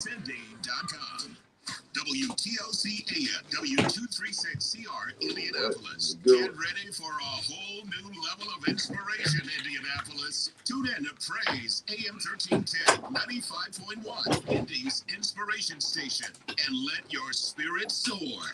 Cindy.com. WTOC AM, W236CR, Indianapolis. Get ready for a whole new level of inspiration, Indianapolis. Tune in to Praise AM 1310, 95.1, Indy's inspiration station, and let your spirit soar.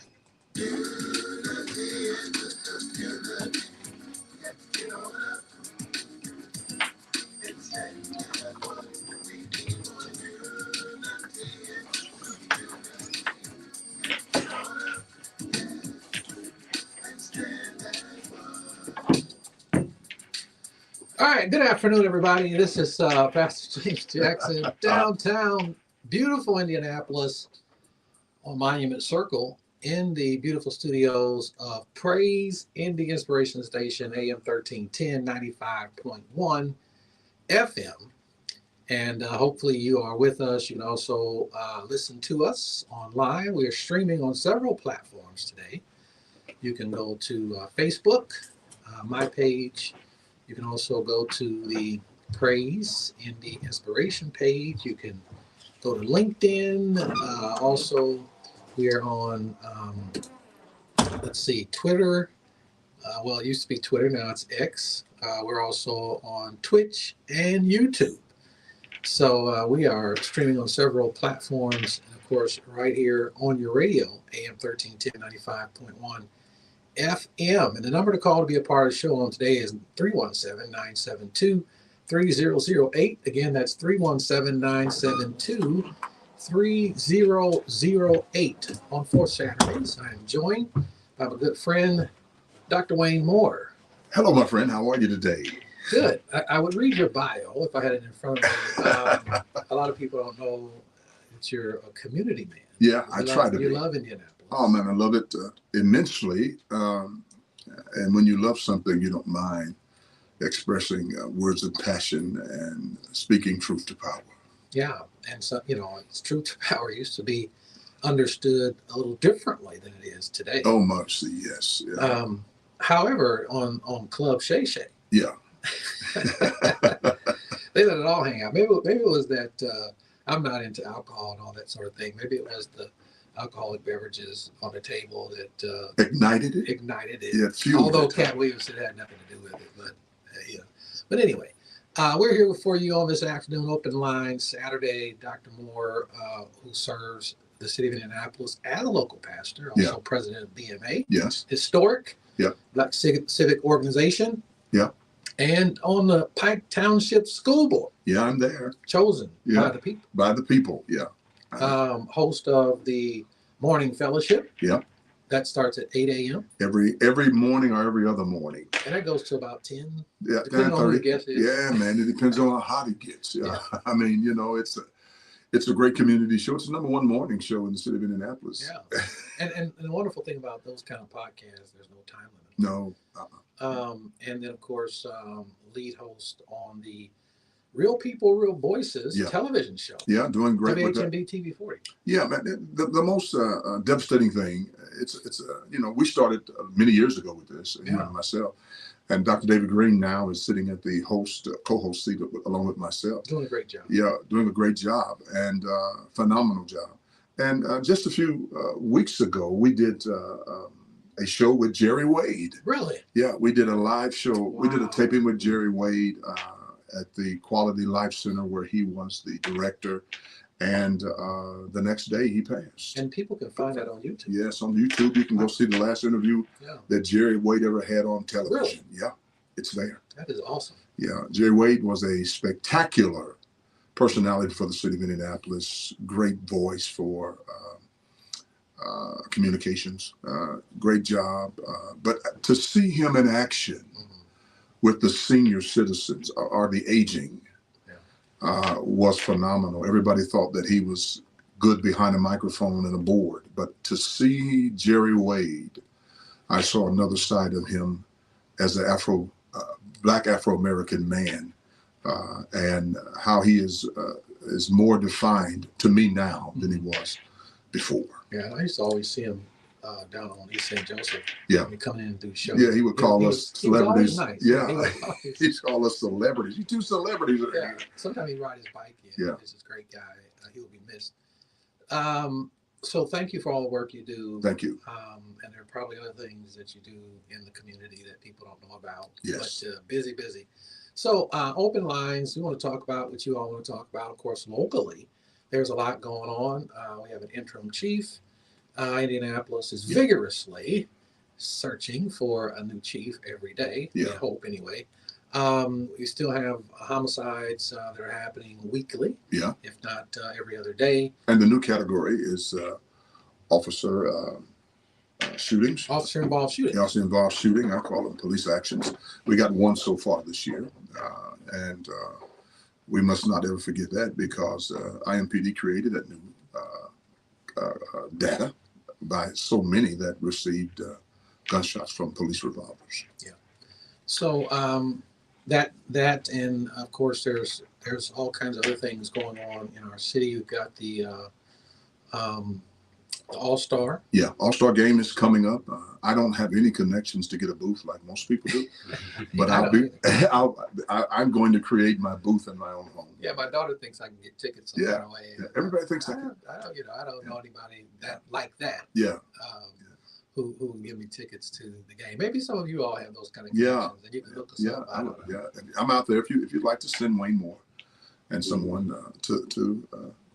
All right, good afternoon, everybody. This is Pastor James Jackson, downtown, beautiful Indianapolis, on Monument Circle, in the beautiful studios of Praise Indy Inspiration Station, AM 1310, 95.1 FM. And hopefully you are with us. You can also listen to us online. We are streaming on several platforms today. You can go to Facebook, my page. You can also go to the Praise Indy Inspiration page. You can go to LinkedIn. Also, we are on, Twitter. Well, it used to be Twitter. Now it's X. We're also on Twitch and YouTube. So we are streaming on several platforms. And, of course, right here on your radio, AM 1310, 95.1. FM. And the number to call to be a part of the show on today is 317-972-3008. Again, that's 317-972-3008. On fourth Saturdays, I am joined by my good friend, Dr. Wayne Moore. Hello, my friend. How are you today? Good. I would read your bio if I had it in front of me. A lot of people don't know that you're a community man. Yeah, I try to be. You love Indianapolis. Oh, man, I love it immensely. And when you love something, you don't mind expressing words of passion and speaking truth to power. Yeah. And so, it's truth to power used to be understood a little differently than it is today. Oh, much, yes. Yeah. However, on Club Shay Shay. Yeah. They let it all hang out. Maybe it was that I'm not into alcohol and all that sort of thing. Maybe it was the alcoholic beverages on the table that ignited it. Yeah, although Cat Williams said it had nothing to do with it, but But anyway, we're here for you on this afternoon, open line Saturday. Dr. Moore, who serves the city of Indianapolis as a local pastor, also president of BMA. Yes. Historic. Yeah. Black civic organization. Yeah. And on the Pike Township School Board. Yeah, I'm there. Chosen by the people. By the people, yeah. Host of the Morning Fellowship. Yeah. That starts at 8 a.m. Every morning or every other morning. And that goes to about 10. Yeah, depending on who the guest is. Yeah, man. It depends on how hot it gets. Yeah. I mean, it's a great community show. It's the number one morning show in the city of Indianapolis. Yeah. And the wonderful thing about those kind of podcasts, there's no time limit. No. And then, of course, lead host on the Real People, Real Voices television show. Yeah, doing great with that. WHMB TV 40. Yeah, man. The most devastating thing, it's we started many years ago with this, and myself. And Dr. David Green now is sitting at the co-host seat along with myself. Doing a great job. Yeah, doing a great job and phenomenal job. And just a few weeks ago, we did a show with Jerry Wade. Really? Yeah, we did a live show. Wow. We did a taping with Jerry Wade at the Quality Life Center where he was the director. And the next day he passed. And people can find that on YouTube. Yes, on YouTube. You can go see the last interview that Jerry Wade ever had on television. Really? Yeah, it's there. That is awesome. Yeah, Jerry Wade was a spectacular personality for the city of Indianapolis. Great voice for communications. Great job. But to see him in action with the senior citizens or the aging was phenomenal. Everybody thought that he was good behind a microphone and a board. But to see Jerry Wade, I saw another side of him as an Black Afro-American man, and how he is more defined to me now than he was before. Yeah, I used to always see him down on East St. Joseph. Yeah. Coming in and do shows. Yeah, he would call us celebrities. Nice. Yeah, he'd call us celebrities. You two celebrities. Yeah. Sometimes he'd ride his bike in. Yeah. He's this great guy. He'll be missed. So thank you for all the work you do. Thank you. And there are probably other things that you do in the community that people don't know about. Yes. But busy, busy. So open lines. We want to talk about what you all want to talk about. Of course, locally, there's a lot going on. We have an interim chief. Indianapolis is vigorously searching for a new chief every day. Yeah. We hope anyway. We still have homicides that are happening weekly, Yeah. if not every other day. And the new category is officer shootings. Officer involved shooting. Officer involved shooting. I call them police actions. We got one so far this year, and we must not ever forget that because IMPD created that new data by so many that received gunshots from police revolvers. Yeah. So that and of course there's all kinds of other things going on in our city. We've got the All-Star. Yeah, All-Star game is coming up. I don't have any connections to get a booth like most people do, but I'm going to create my booth in my own home. Yeah, my daughter thinks I can get tickets. Yeah, everybody thinks I don't know anybody that like that. Yeah. Who will give me tickets to the game? Maybe some of you all have those kind of connections, and you can look us up. I'm out there. If you'd like to send Wayne Moore and someone to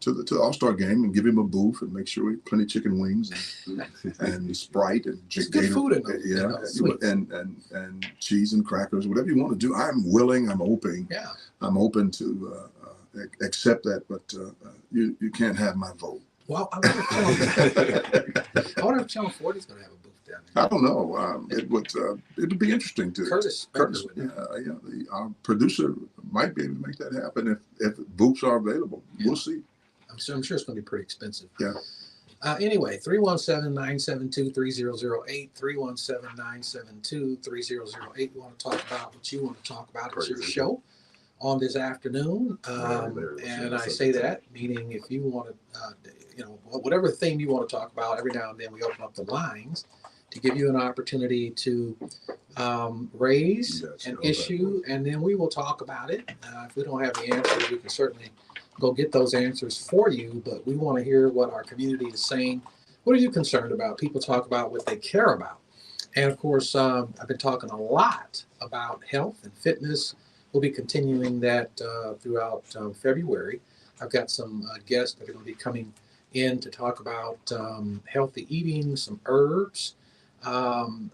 the All-Star game and give him a booth and make sure we have plenty of chicken wings and Sprite and good food in them, and cheese and crackers, whatever you want to do. I'm willing. I'm open. Yeah. I'm open to accept that, but you can't have my vote. Well, I wonder if Channel 40 is going to have a booth down there. I don't know. It would be interesting to Curtis, our producer might be able to make that happen if booths are available. Yeah. We'll see. I'm sure it's going to be pretty expensive. Yeah. Anyway, 317-972-3008, 317-972-3008. You want to talk about what you want to talk about. It's your show on this afternoon. And I say that, meaning if you want to, whatever theme you want to talk about, every now and then we open up the lines to give you an opportunity to raise an issue, and then we will talk about it. If we don't have the answers, we can certainly go get those answers for you, but we want to hear what our community is saying. What are you concerned about? People talk about what they care about. And of course, I've been talking a lot about health and fitness. We'll be continuing that throughout February. I've got some guests that are going to be coming in to talk about healthy eating, some herbs, and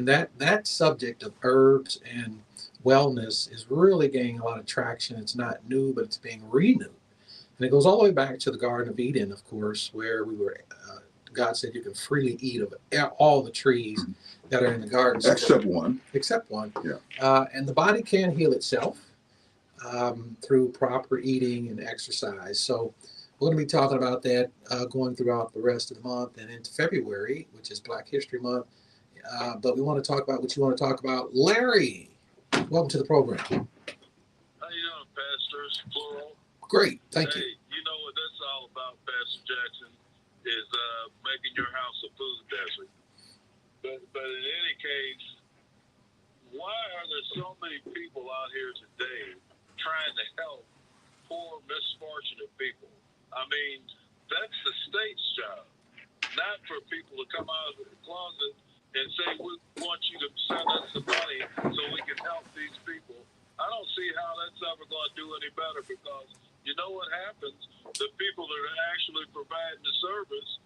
that subject of herbs and wellness is really gaining a lot of traction. It's not new, but it's being renewed. And it goes all the way back to the Garden of Eden, of course, where God said you can freely eat of all the trees that are in the garden. Except one. Except one. Yeah. And the body can heal itself through proper eating and exercise. So we're going to be talking about that going throughout the rest of the month and into February, which is Black History Month. But we want to talk about what you want to talk about. Larry, welcome to the program. How you doing, pastors, plural? Great, thank you. You know what that's all about, Pastor Jackson, is making your house a food desert. But in any case, why are there so many people out here today trying to help poor, misfortunate people? I mean, that's the state's job, not for people to come out of the closet and say, we want you to send us the money so we can help these people. I don't see how that's ever going to do any better, because you know what happens? The people that are actually providing the service,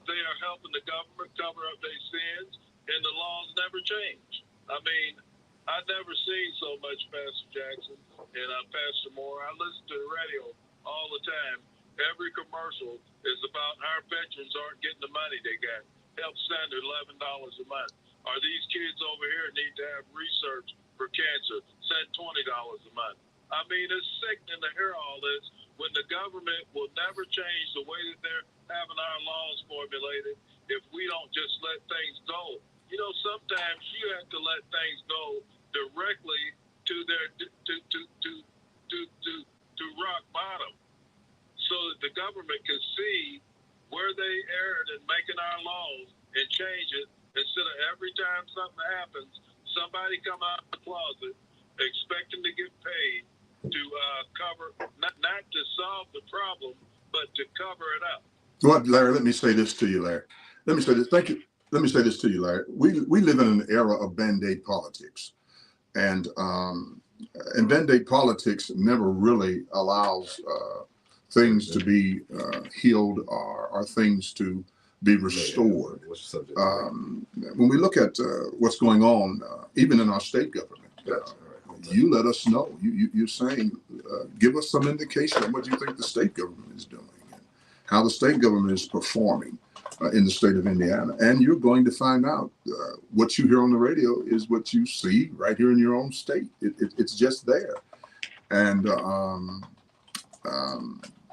they are helping the government cover up their sins, and the laws never change. I mean, I've never seen so much, Pastor Jackson and Pastor Moore. I listen to the radio all the time. Every commercial is about our veterans aren't getting the money they got. Help send $11 a month. Or these kids over here need to have research for cancer. Send $20 a month. I mean, it's sickening to hear all this when the government will never change the way that they're having our laws formulated if we don't just let things go. You know, sometimes you have to let things go directly to their to rock bottom, so that the government can see where they erred in making our laws and change it, instead of every time something happens, somebody come out of the closet expecting to get paid to cover, not to solve the problem, but to cover it up. Well, Larry, let me say this to you, Larry. Let me say this. Thank you. Let me say this to you, Larry. We live in an era of Band-Aid politics, and Band-Aid politics never really allows things to be healed or things to be restored. When we look at what's going on, even in our state government, you let us know. You're saying, give us some indication of what you think the state government is doing and how the state government is performing in the state of Indiana. And you're going to find out what you hear on the radio is what you see right here in your own state. It's just there. And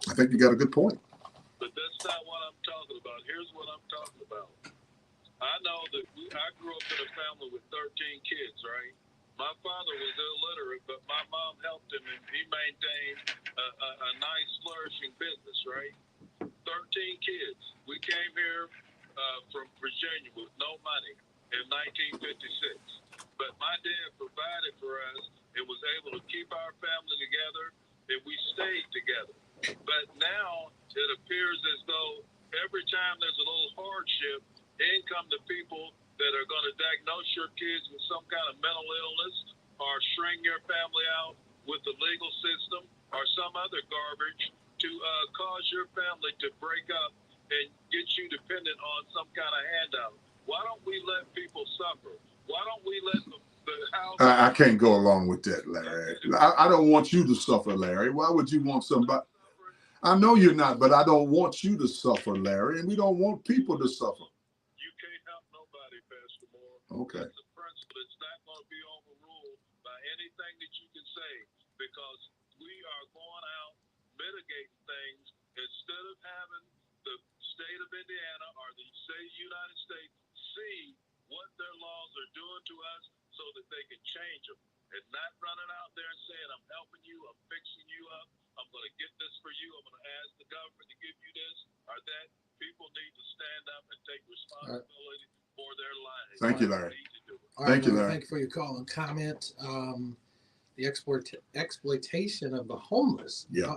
I think you got a good point. But that's not what I'm talking about. Here's what I'm talking about. I know that I grew up in a family with 13 kids, right? My father was illiterate, but my mom helped him, and he maintained a nice, flourishing business, right? 13 kids. We came here from Virginia with no money in 1956. But my dad provided for us and was able to keep our family together, and we stayed together. But now it appears as though every time there's a little hardship, in come the people that are going to diagnose your kids with some kind of mental illness or string your family out with the legal system or some other garbage to cause your family to break up and get you dependent on some kind of handout. Why don't we let people suffer? Why don't we let the house... I can't go along with that, Larry. I don't want you to suffer, Larry. Why would you want somebody... I know you're not, but I don't want you to suffer, Larry, and we don't want people to suffer. You can't help nobody, Pastor Moore. Okay. That's the principle. It's not going to be overruled by anything that you can say, because we are going out mitigating things instead of having the state of Indiana or the United States see what their laws are doing to us so that they can change them, and not running out there and saying, I'm helping you, I'm fixing you up, I'm going to get this for you, I'm going to ask the government to give you this or that. People need to stand up and take responsibility for their lives. Thank you, Larry. Thank you, Larry. Thank you for your call and comment. The exploitation of the homeless. Yeah.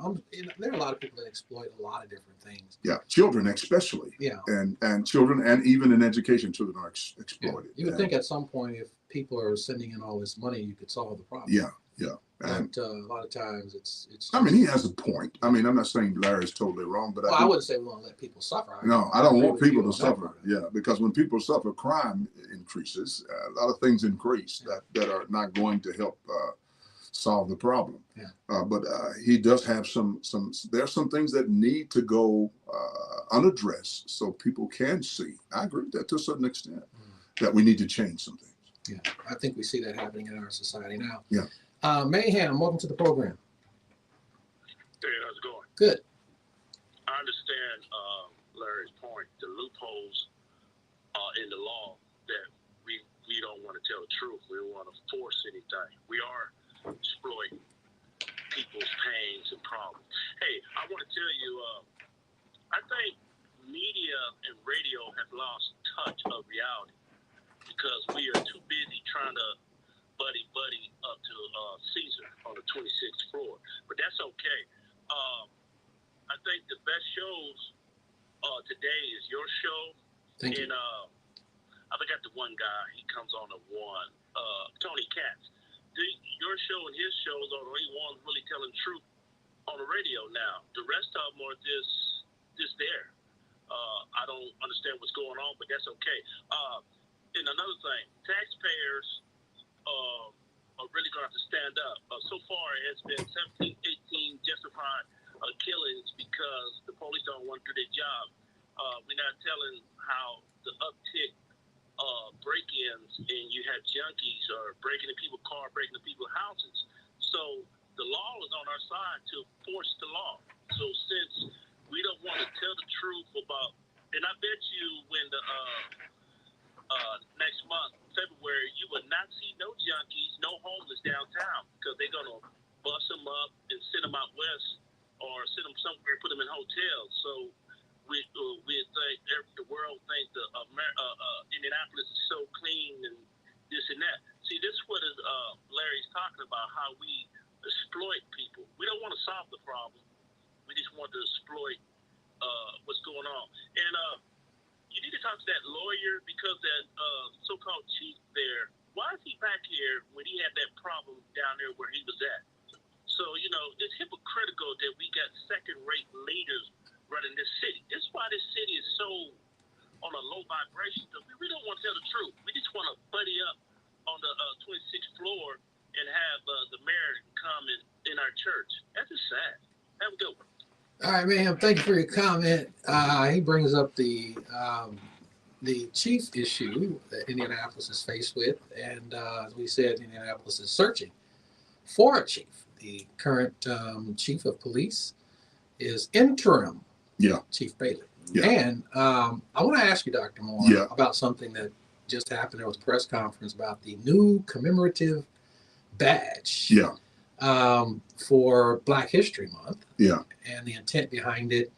There are a lot of people that exploit a lot of different things. Yeah, children especially. Yeah. And children, and even in education, children are exploited. Yeah. You would think at some point, if people are sending in all this money, you could solve the problem. Yeah, yeah. But a lot of times it's I mean, he has a point. I mean, I'm not saying Larry's totally wrong, but I wouldn't say we want to let people suffer. No, I don't want people to suffer. Yeah, because when people suffer, crime increases. A lot of things increase that are not going to help solve the problem. Yeah. But he does have there are some things that need to go unaddressed so people can see. I agree with that to a certain extent, that we need to change some things. Yeah, I think we see that happening in our society now. Yeah. Mayhem, welcome to the program. Hey, how's it going? Good. I understand Larry's point, the loopholes in the law that we don't want to tell the truth. We don't want to force anything. We are exploiting people's pains and problems. Hey, I want to tell you, I think media and radio have lost touch of reality because we are too busy trying to buddy up to Caesar on the 26th floor. But that's okay. I think the best shows today is your show. Thank you. I forgot the one guy. He comes on the one. Tony Katz. Your show and his shows are the only ones really telling truth on the radio now. The rest of them are just there. I don't understand what's going on, but that's okay. And another thing, taxpayers are really going to have to stand up. So far, it's been 17, 18 justified killings because the police don't want to do their job. We're not telling how the uptick break-ins, and you have junkies or breaking in people's car, breaking in people's houses. So the law is on our side to force the law. So since we don't want to tell the truth about, and I bet you when the next month, February, you will not see no junkies, no homeless downtown, because they're going to bust them up and send them out west or send them somewhere, put them in hotels. So we think the world think the Indianapolis is so clean and this and that. See, this is what Larry's talking about, how we exploit people. We don't want to solve the problem. We just want to exploit lawyer because that so-called chief there, why is he back here when he had that problem down there where he was at? So, you know, it's hypocritical that we got second-rate leaders running this city. That's why this city is so on a low vibration. We don't want to tell the truth. We just want to buddy up on the 26th floor and have the mayor come in our church. That's just sad. Have a good one. All right, ma'am. Thank you for your comment. He brings up the chief issue that Indianapolis is faced with, and as we said, Indianapolis is searching for a chief. The current chief of police is interim. Yeah. Chief Bailey. Yeah. And I want to ask you, Dr. Moore, Yeah. about something that just happened. There was a press conference about the new commemorative badge. Yeah. For Black History Month. Yeah. And the intent behind it.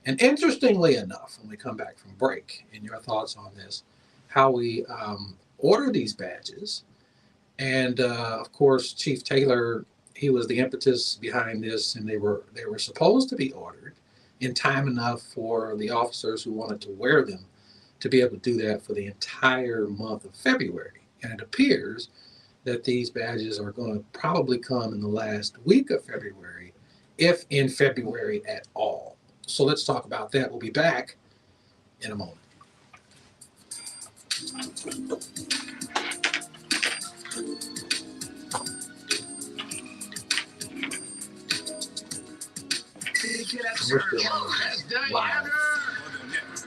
And interestingly enough, when we come back from break, and your thoughts on this, how we order these badges. And of course, Chief Taylor, he was the impetus behind this, and they were supposed to be ordered in time enough for the officers who wanted to wear them to be able to do that for the entire month of February. And it appears that these badges are going to probably come in the last week of February, if in February at all. So let's talk about that. We'll be back in a moment. Live.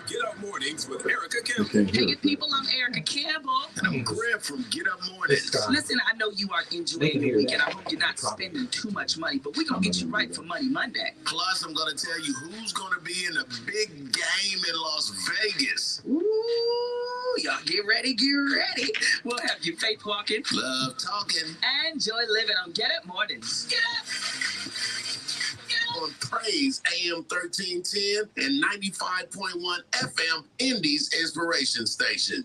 Get Up Mornings with Erica Campbell. Hey, you people, I'm Erica Campbell. And I'm Greg from Get Up Mornings. Listen, I know you are enjoying the weekend. I hope you're not spending too much money, but we're going to get you right for Money Monday. Plus, I'm going to tell you who's going to be in a big game in Las Vegas. Ooh, y'all get ready, get ready. We'll have you faith walking, Love talking. and joy living on Get Up Mornings. Get up! On Praise AM 1310 and 95.1 FM Indy's Inspiration Station.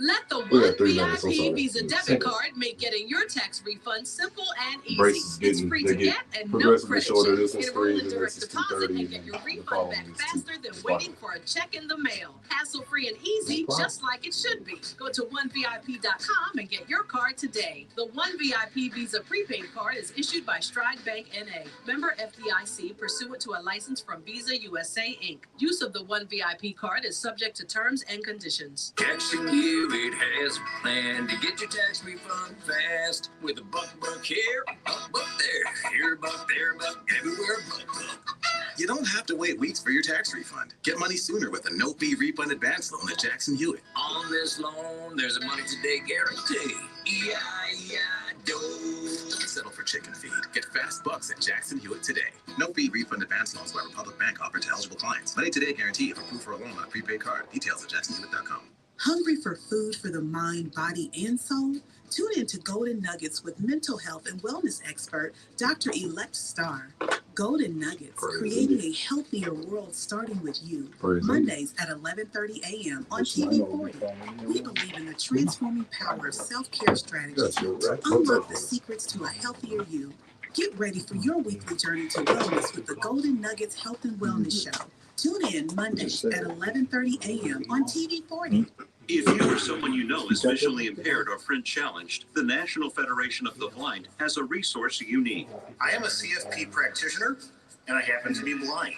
Let the We got One 3 minutes, I'm VIP sorry. Visa debit Six. card make getting your tax refund simple and easy. Brace is It's getting- free they to get get and no progressively credit shorter. check. This is Enroll free, in the direct next is deposit 2:30, and get your and the refund following back is faster than 2:00. waiting for a check in the mail. Hassle-free and easy, No problem. just like it should be. Go to onevip.com and get your card today. The One VIP Visa prepaid card is issued by Stride Bank NA. Member FDIC pursuant to a license from Visa USA Inc. Use of the One VIP card is subject to terms and conditions. Jackson Hewitt has a plan to get your tax refund fast with a buck here, buck there, here buck, there buck, everywhere buck. You don't have to wait weeks for your tax refund. Get money sooner with a no-fee refund advance loan at Jackson Hewitt. On this loan, there's a money today guarantee. Don't settle for chicken feed. Get fast bucks at Jackson Hewitt today. No-fee refund advance loans by Republic Bank offered to eligible clients. Money today guarantee if approved for a loan on a prepaid card. Details at jacksonhewitt.com. Hungry for food for the mind, body, and soul? Tune in to Golden Nuggets with mental health and wellness expert, Dr. Elect Starr. Golden Nuggets, creating a healthier world starting with you. Mondays at 11:30 a.m. on TV 40. We believe in the transforming power of self-care strategies to unlock the secrets to a healthier you. Get ready for your weekly journey to wellness with the Golden Nuggets Health and Wellness Show. Tune in Mondays at 11:30 a.m. on TV 40. If you or someone you know is visually impaired or print challenged, the National Federation of the Blind has a resource you need. I am a CFP practitioner, and I happen to be blind.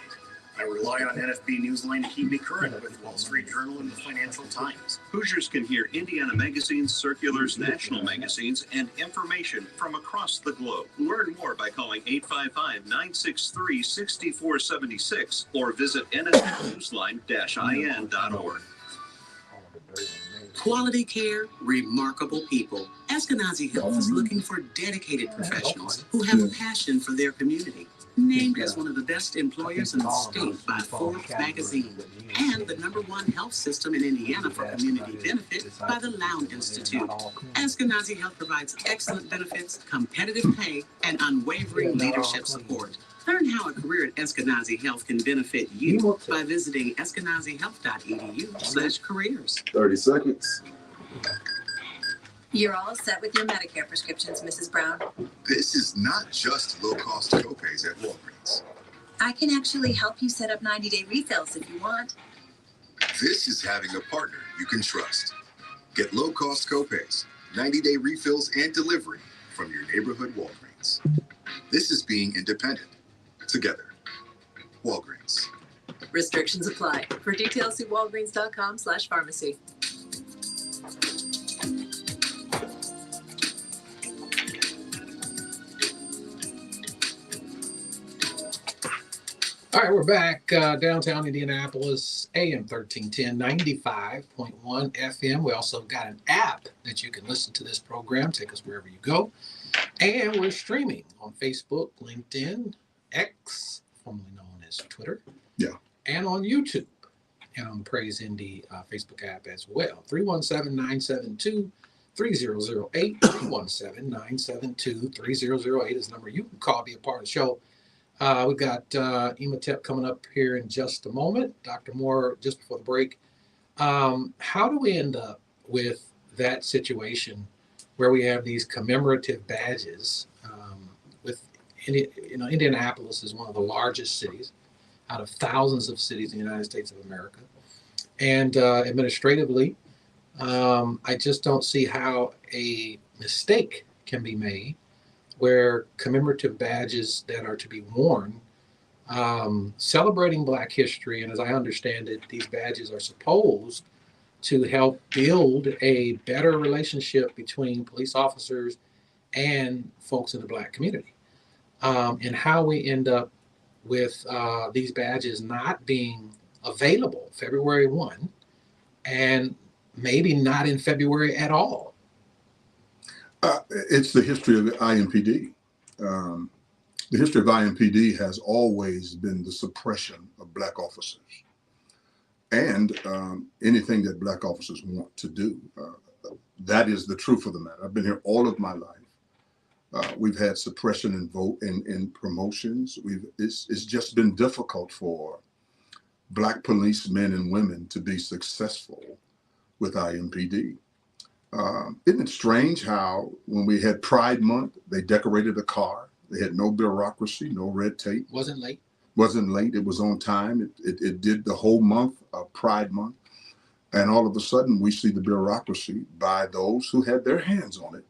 I rely on NFB Newsline to keep me current with Wall Street Journal and the Financial Times. Hoosiers can hear Indiana magazines, circulars, national magazines, and information from across the globe. Learn more by calling 855-963-6476 or visit nsnewsline-in.org. Quality care, remarkable people. Eskenazi Health is looking for dedicated professionals who have a passion for their community. Named as one of the best employers in the state by Forbes magazine and the #1 health system in Indiana for community benefit by the Lowndes Institute. Eskenazi Health provides excellent benefits, competitive pay, and unwavering leadership support. Learn how a career at Eskenazi Health can benefit you by visiting eskenazihealth.edu/careers. 30 seconds. You're all set with your Medicare prescriptions, Mrs. Brown. This is not just low-cost copays at Walgreens. I can actually help you set up 90-day refills if you want. This is having a partner you can trust. Get low-cost copays, 90-day refills, and delivery from your neighborhood Walgreens. This is being independent. Together. Walgreens. Restrictions apply. For details, see walgreens.com/pharmacy. All right, we're back downtown Indianapolis, AM 1310, 95.1 FM. We also got an app that you can listen to this program. Take us wherever you go. And we're streaming on Facebook, LinkedIn, X, formerly known as Twitter. Yeah. And on YouTube and on the Praise Indy Facebook app as well. 317-972-3008. 317-972-3008 is the number you can call, be a part of the show. We've got Ematep coming up here in just a moment. Dr. Moore, just before the break. How do we end up with that situation where we have these commemorative badges? Indianapolis is one of the largest cities out of thousands of cities in the United States of America. And administratively, I just don't see how a mistake can be made where commemorative badges that are to be worn, celebrating Black history, and as I understand it, these badges are supposed to help build a better relationship between police officers and folks in the Black community. And how we end up with these badges not being available February 1 and maybe not in February at all. It's the history of the IMPD. The history of IMPD has always been the suppression of Black officers and anything that Black officers want to do. That is the truth of the matter. I've been here all of my life. We've had suppression and vote in promotions. It's just been difficult for Black policemen and women to be successful with IMPD. Isn't it strange how when we had Pride Month, they decorated a car. They had no bureaucracy, no red tape. Wasn't late. It was on time. It did the whole month of Pride Month. And all of a sudden, we see the bureaucracy by those who had their hands on it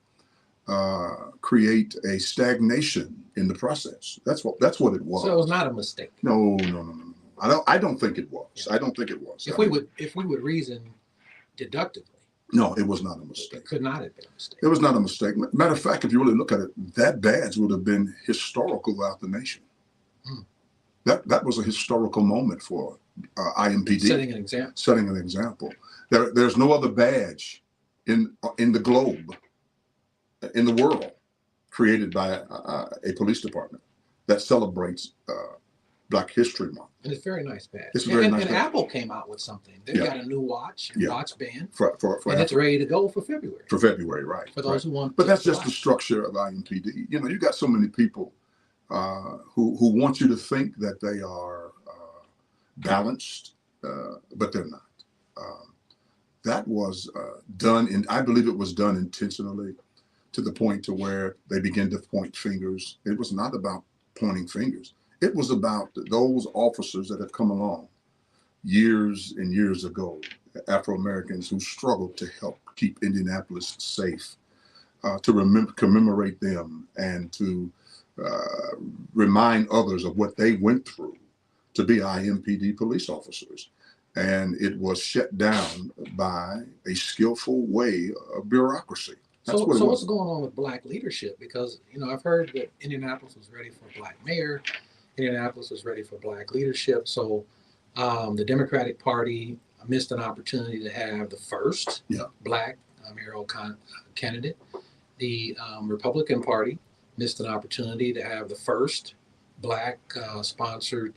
create a stagnation in the process. That's what it was. So it was not a mistake. No. I don't think it was. Yeah. I don't think it was. If we would reason deductively. No, it was not a mistake. It could not have been a mistake. It was not a mistake. Matter of fact, if you really look at it, that badge would have been historical throughout the nation. That was a historical moment for IMPD. Setting an example. There's no other badge in the globe, in the world, created by a police department that celebrates Black History Month. And it's a very nice badge. It's very nice. And Apple came out with something. They've got a new watch band. For and it's ready to go for February. For February, right. For those who want. But that's just the structure of IMPD. You got so many people who want you to think that they are balanced, but they're not. That was done, and I believe it was done intentionally to the point to where they begin to point fingers. It was not about pointing fingers. It was about those officers that have come along years and years ago, Afro-Americans who struggled to help keep Indianapolis safe, to commemorate them and to remind others of what they went through to be IMPD police officers. And it was shut down by a skillful way of bureaucracy. So what's going on with Black leadership? Because, I've heard that Indianapolis was ready for a Black mayor. Indianapolis was ready for Black leadership. So the Democratic Party missed an opportunity to have the first Black mayoral candidate. The Republican Party missed an opportunity to have the first Black sponsored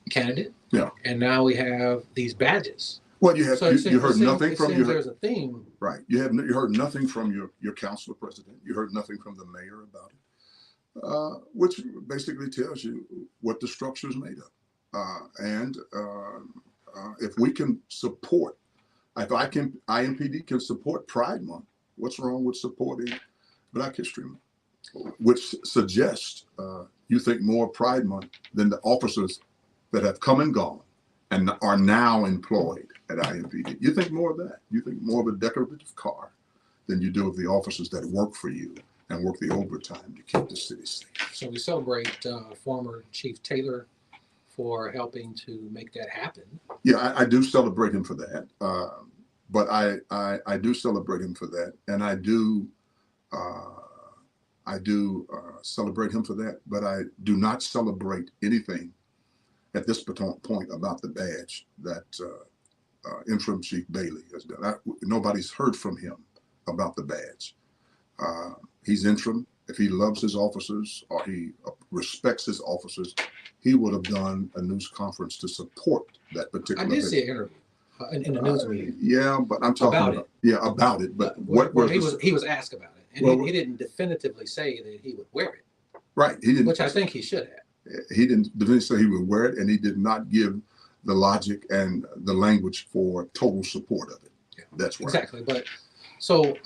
candidate. Yeah. And now we have these badges. Well, you heard nothing from your. There's a theme, right? You heard nothing from your council president. You heard nothing from the mayor about it, which basically tells you what the structure is made of. And if we can support, IMPD can support Pride Month. What's wrong with supporting Black History Month? Which suggests you think more Pride Month than the officers that have come and gone and are now employed at IMPD. You think more of that. You think more of a decorative car than you do of the officers that work for you and work the overtime to keep the city safe. So we celebrate former Chief Taylor for helping to make that happen. Yeah, I do celebrate him for that. But I do celebrate him for that, and I do celebrate him for that. But I do not celebrate anything at this point about the badge that Interim Chief Bailey has done. Nobody's heard from him about the badge. He's interim. If he loves his officers or he respects his officers, he would have done a news conference to support that particular. I did see an interview in the news meeting. Yeah, but I'm talking about it. But what he was asked about it, and he didn't definitively say that he would wear it. Right, he didn't. Which I think he should have. He didn't say he would wear it, and he did not give the logic and the language for total support of it. Yeah, that's right. Exactly. But so,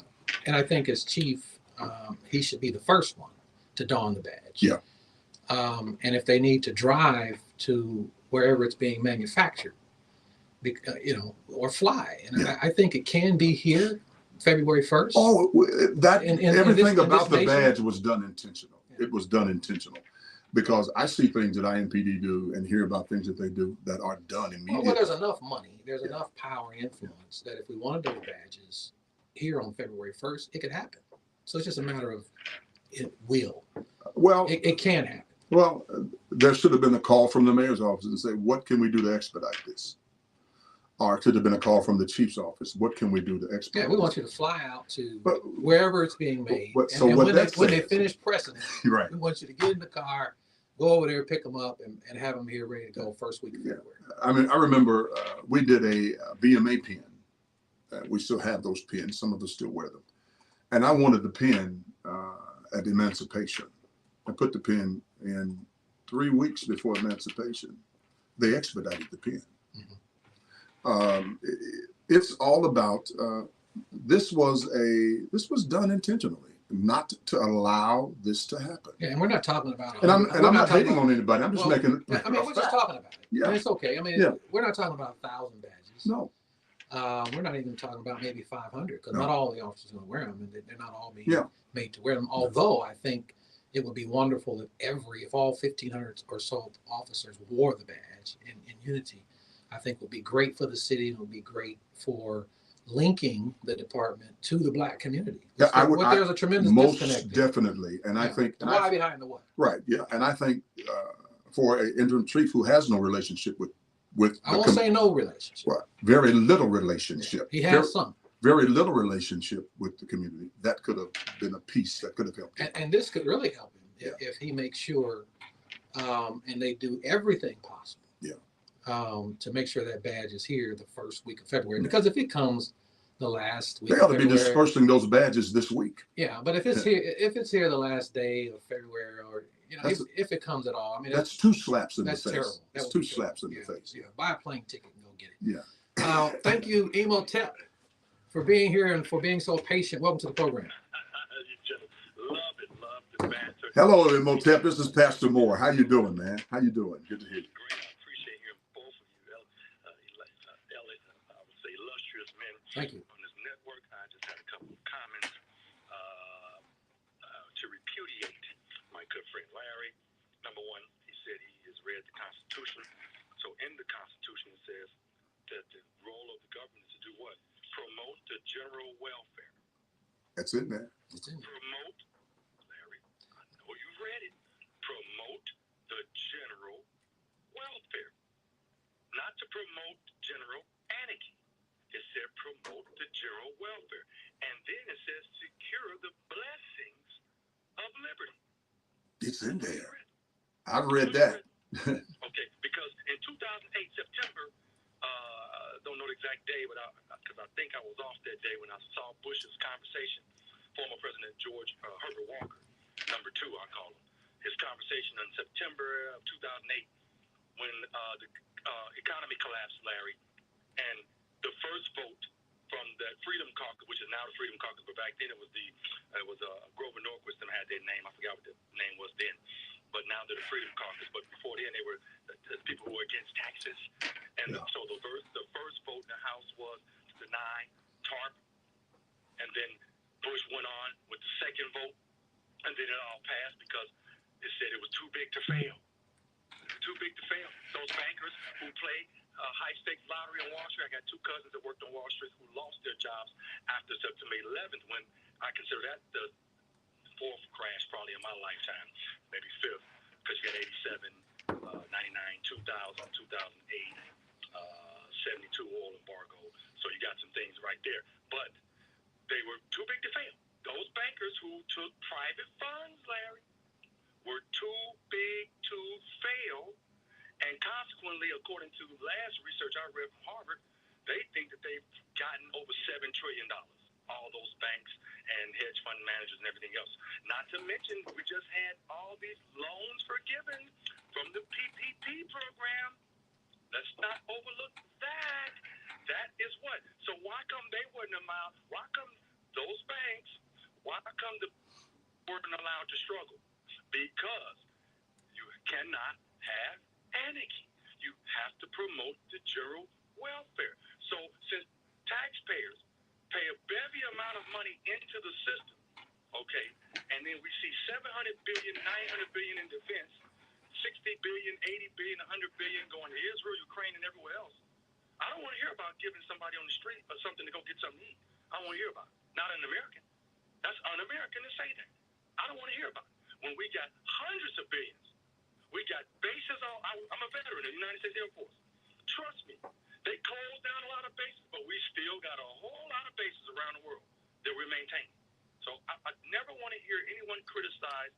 and I think as chief, he should be the first one to don the badge. Yeah. And if they need to drive to wherever it's being manufactured, or fly, and I think it can be here, February 1st. Oh, everything about the badge was done intentional. Yeah. It was done intentional. Because I see things that IMPD do and hear about things that they do that are done immediately. Well, there's enough money, there's enough power and influence that if we wanted those badges here on February 1st, it could happen. So it's just a matter of it will. Well, it can happen. Well, there should have been a call from the mayor's office and say, what can we do to expedite this? Or it should have been a call from the chief's office. What can we do to expedite this? Yeah, we want you to fly out to wherever it's being made. When they finish pressing it, right. We want you to get in the car, go over there, pick them up, and have them here ready to go first week of February. I mean, I remember we did a BMA pin. We still have those pins. Some of us still wear them. And I wanted the pin at Emancipation. I put the pin in 3 weeks before Emancipation. They expedited the pin. Mm-hmm. It's all about, this was done intentionally, not to allow this to happen. Yeah, and we're not talking about. And I'm not hating on anybody. I'm just making. I mean, we're just talking about it. Yeah, and it's okay. I mean, we're not talking about 1,000 badges. No. We're not even talking about maybe 500 because not all the officers are going to wear them, and they're not all being made to wear them. Although I think it would be wonderful if all 1,500 or so officers wore the badge in unity. I think would be great for the city. It would be great for linking the department to the Black community. Yeah, there's a tremendous most disconnect. Definitely, and I think why behind the what? Right. Yeah, and I think for an interim chief who has no relationship with I won't say no relationship. Well, very little relationship. He has some. Very little relationship with the community. That could have been a piece that could have helped him. And this could really help him if he makes sure, and they do everything possible. To make sure that badge is here the first week of February. Because if it comes the last week, they ought to be dispersing those badges this week. Yeah, but if it's here, the last day of February, or if it comes at all, I mean that's 2 slaps in the face. Terrible. That's 2 slaps in the face. Yeah, buy a plane ticket and go get it. Yeah. Thank you, Emotep, for being here and for being so patient. Welcome to the program. Love the banter. Hello, Emotep. This is Pastor Moore. How you doing, man? How you doing? Good to hear you. Thank you. On this network, I just had a couple of comments to repudiate my good friend Larry. Number one, he said he has read the Constitution. So in the Constitution, it says that the role of the government is to do what? Promote the general welfare. That's it, man. Promote, Larry, I know you've read it. Promote the general welfare. Not to promote general anarchy. It said promote the general welfare. And then it says secure the blessings of liberty. It's in there. I've read that. Okay, because in 2008, September, don't know the exact day, but because I think I was off that day when I saw Bush's conversation, former President George Herbert Walker, number 2, I call him, his conversation in September of 2008 when the economy collapsed, Larry, and the first vote from the Freedom Caucus, which is now the Freedom Caucus, but back then it was Grover Norquist and had their name. I forgot what the name was then, but now they're the Freedom Caucus. But before then, they were the people who were against taxes, And so the first vote in the House was to deny TARP, and then Bush went on with the second vote, and then it all passed because it said it was too big to fail. Too big to fail. Those bankers who play high-stakes lottery on Wall Street, I got two cousins that worked on Wall Street who lost their jobs after September 11th, when I consider that the fourth crash probably in my lifetime, maybe fifth, because you got 87, 99, 2000, 2008, 72 oil embargo. So you got some things right there. But they were too big to fail. Those bankers who took private funds, Larry, were too big to fail. And consequently, according to last research I read from Harvard, they think that they've gotten over $7 trillion, all those banks and hedge fund managers and everything else. Not to mention, we just had all these loans forgiven from the PPP program. Let's not overlook that. That is what. So why come they weren't allowed? Why come those banks, why come they weren't allowed to struggle? Because you cannot have anarchy. You have to promote the general welfare. So since taxpayers pay a bevy amount of money into the system, okay, and then we see 700 billion, 900 billion in defense, 60 billion, 80 billion, 100 billion going to Israel, Ukraine, and everywhere else. I don't want to hear about giving somebody on the street or something to go get something to eat. I don't want to hear about it. Not an American. That's un-American to say that. I don't want to hear about it. When we got hundreds of billions, we got bases all. I'm a veteran of the United States Air Force. Trust me, they closed down a lot of bases, but we still got a whole lot of bases around the world that we're maintaining. So I never want to hear anyone criticize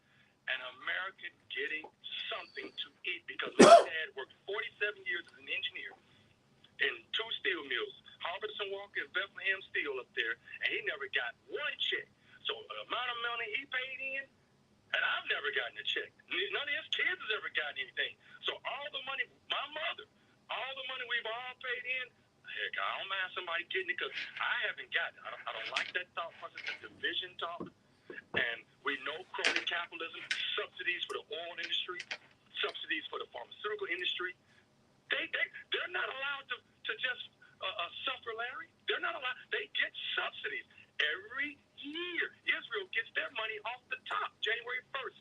an American getting something to eat, because my dad worked 47 years as an engineer in 2 steel mills, Harbison Walker and Bethlehem Steel up there, and he never got one check. So the amount of money he paid in, and I've never gotten a check. None of his kids has ever gotten anything. So all the money, my mother, all the money we've all paid in, heck, I don't mind somebody getting it, because I haven't gotten it. I don't like that thought process, that division talk. And we know crony capitalism, subsidies for the oil industry, subsidies for the pharmaceutical industry. They're not allowed to just suffer, Larry. They're not allowed. They get subsidies every year. Israel gets their money off the top, January 1st.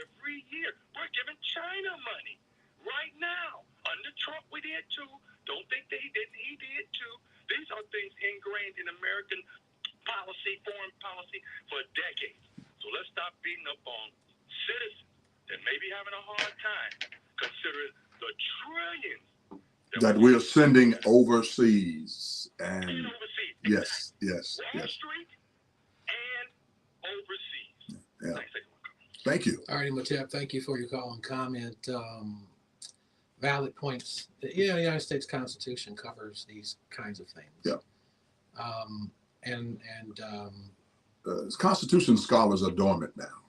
Every year. We're giving China money right now. Under Trump, we did too. Don't think that he didn't. He did too. These are things ingrained in American policy, foreign policy, for decades. So let's stop beating up on citizens that may be having a hard time, considering the trillions that we're sending overseas. And overseas. Yes. Wall Street and overseas. Yeah. Thank you. All righty, Matep, thank you for your call and comment. Valid points. Yeah, the United States Constitution covers these kinds of things. Yeah. Constitution scholars are dormant now.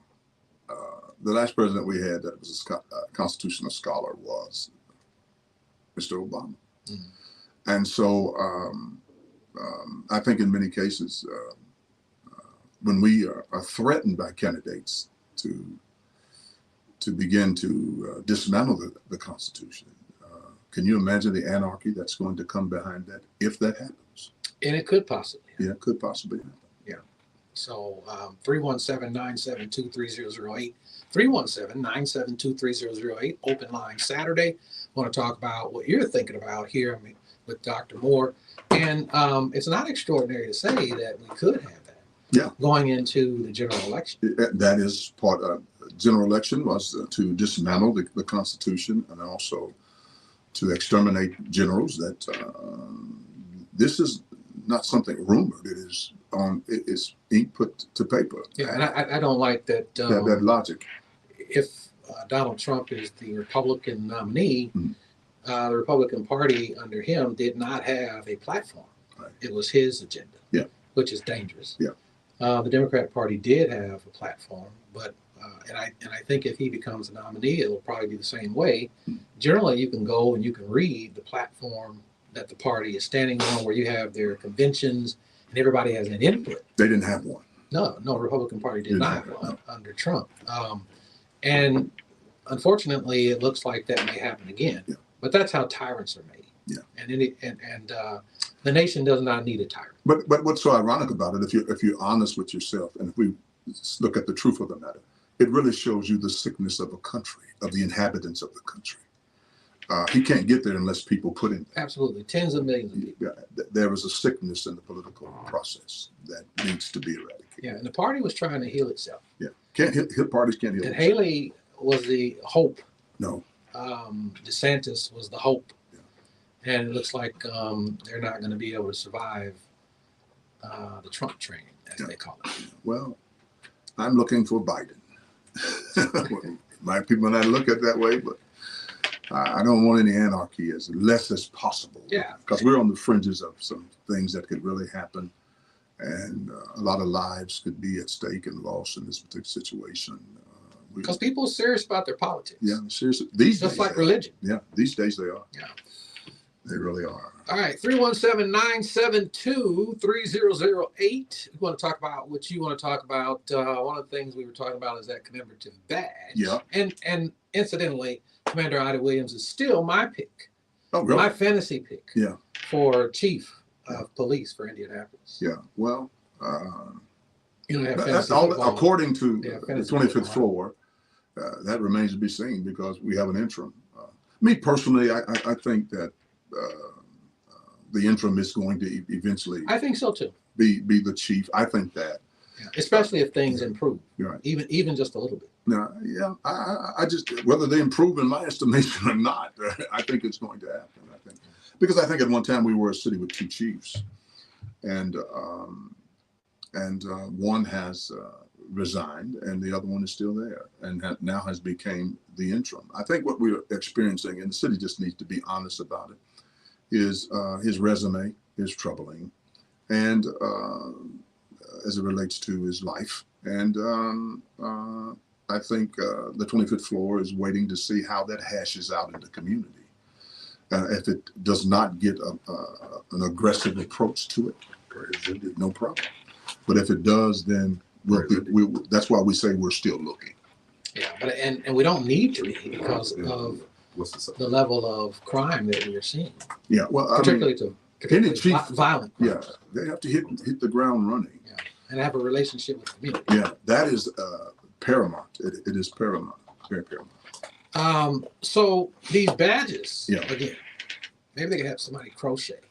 The last president we had that was a constitutional scholar was Mr. Obama. Mm-hmm. And so I think in many cases, when we are threatened by candidates to begin to dismantle the Constitution, can you imagine the anarchy that's going to come behind that if that happens? And it could possibly happen. Yeah, it could possibly happen. Yeah. So 317-972-3008, 317-972-3008, open line Saturday. I want to talk about what you're thinking about here with Dr. Moore. And it's not extraordinary to say that we could have that. Yeah. Going into the general election. That is part of general election was to dismantle the Constitution and also to exterminate generals. That this is not something rumored. It is ink put to paper. Yeah, and I don't like that. That logic. If Donald Trump is the Republican nominee, mm-hmm. The Republican Party under him did not have a platform. Right. It was his agenda. Yeah. Which is dangerous. Yeah. The Democratic Party did have a platform, but and I think if he becomes a nominee, it'll probably be the same way. Mm-hmm. Generally, you can go and you can read the platform that the party is standing on, where you have their conventions and everybody has an input. They didn't have one. No, Republican Party did not have one under Trump. And unfortunately, it looks like that may happen again. Yeah. But that's how tyrants are made. Yeah. And the nation does not need a tyrant. But what's so ironic about it, if you're honest with yourself, and if we look at the truth of the matter, it really shows you the sickness of a country, of the inhabitants of the country. He can't get there unless people put in there. Absolutely. Tens of millions of people. There is a sickness in the political process that needs to be eradicated. Yeah, and the party was trying to heal itself. Yeah, parties can't heal. And Haley was the hope. No. DeSantis was the hope. Yeah. And it looks like they're not going to be able to survive the Trump train, as they call it. Well, I'm looking for Biden. My people might not look at it that way, but I don't want any anarchy as less as possible. Yeah. Because we're on the fringes of some things that could really happen. And a lot of lives could be at stake and lost in this particular situation. Because people are serious about their politics. Yeah, seriously. These just days, like religion. Yeah, these days they are. Yeah. They really are. All right, 317-972-3008. We want to talk about what you want to talk about. One of the things we were talking about is that commemorative badge. Yeah. And incidentally, Commander Ida Williams is still my pick. Oh, really? My fantasy pick. Yeah. For chief of police for Indianapolis. Yeah. Well, that's all, according to the 25th floor, that remains to be seen because we have an interim. Me personally, I think that the interim is going to eventually. I think so too. Be the chief. I think that. Yeah. Especially if things improve. You're right. Even just a little bit. No, yeah. I just whether they improve in my estimation or not, I think it's going to happen. I think because I think at one time we were a city with two chiefs, and one has resigned and the other one is still there and now has become the interim. I think what we're experiencing, and the city just needs to be honest about it, is his resume is troubling, and as it relates to his life. And I think the 25th floor is waiting to see how that hashes out in the community. If it does not get an aggressive approach to it, no problem. But if it does, then that's why we say we're still looking. Yeah, but and we don't need to be because of the level of crime that we are seeing. Yeah, well, particularly violent crime. Yeah, they have to hit the ground running. Yeah, and have a relationship with the community. Yeah, that is paramount. It is paramount, very paramount. So these badges, yeah, again, maybe they could have somebody crochet.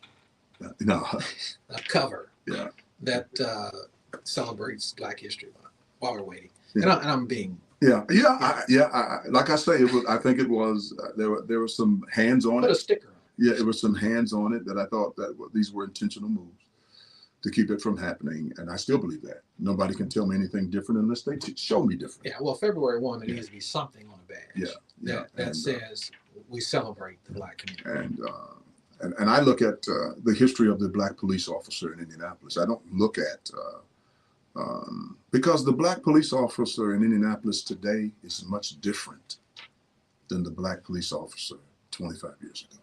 No, a cover. Yeah, that celebrates Black History Month while we're waiting. Yeah. And I'm being. Yeah. Like I say, I think it was there were some hands on it. Put a sticker on it. Yeah, it was some hands on it that I thought that these were intentional moves to keep it from happening, and I still believe that. Nobody can tell me anything different unless they show me different. Yeah. Well, February 1, there needs to be something on the badge. Yeah. That says we celebrate the Black community. And I look at the history of the Black police officer in Indianapolis. I don't look at because the Black police officer in Indianapolis today is much different than the Black police officer 25 years ago.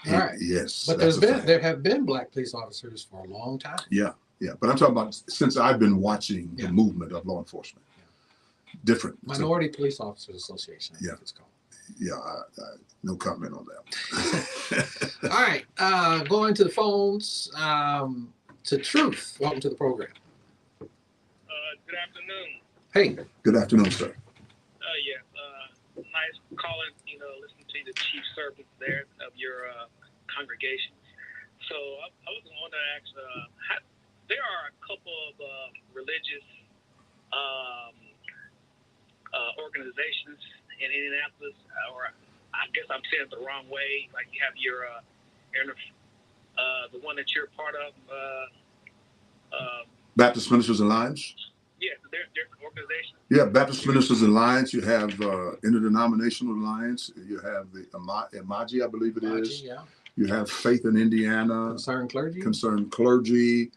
All right. Yes. But there have been Black police officers for a long time. Yeah. But I'm talking about since I've been watching the movement of law enforcement. Yeah. Different. Minority Police Officers Association, I think it's called. Yeah, no comment on that. All right, going to the phones to Truth. Welcome to the program. Good afternoon. Hey. Good afternoon, sir. Nice calling, listening to the chief servant there of your congregation. So I was going to ask, there are a couple of religious organizations in Indianapolis, or I guess I'm saying it the wrong way. Like you have your the one that you're part of. Baptist Ministers Alliance. Yeah, they're organizations. Yeah, Baptist Ministers Alliance. You have Interdenominational Alliance. You have the Imaji, I believe it is. Yeah. You have Faith in Indiana. Concerned Clergy.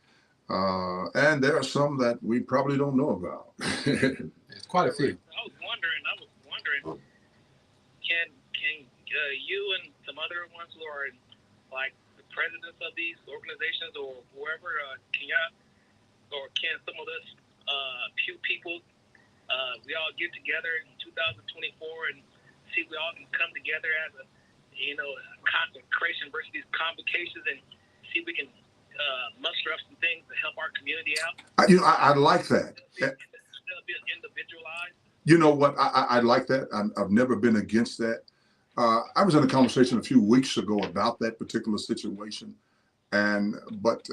And there are some that we probably don't know about. There's quite a few. I was wondering, can you and some other ones who are like the presidents of these organizations or whoever, can some of us few people, we all get together in 2024 and see we all can come together as a concentration versus these convocations, and see if we can muster up some things to help our community out. I like that. Instead of being individualized. You know what? I like that. I've never been against that. I was in a conversation a few weeks ago about that particular situation, but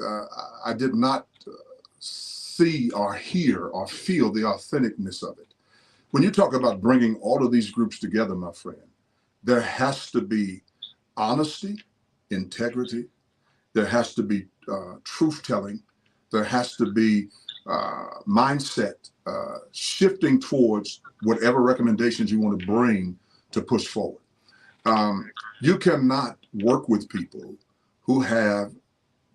I did not see or hear or feel the authenticness of it. When you talk about bringing all of these groups together, my friend, there has to be honesty, integrity. There has to be truth-telling. There has to be mindset shifting towards whatever recommendations you want to bring to push forward. You cannot work with people who have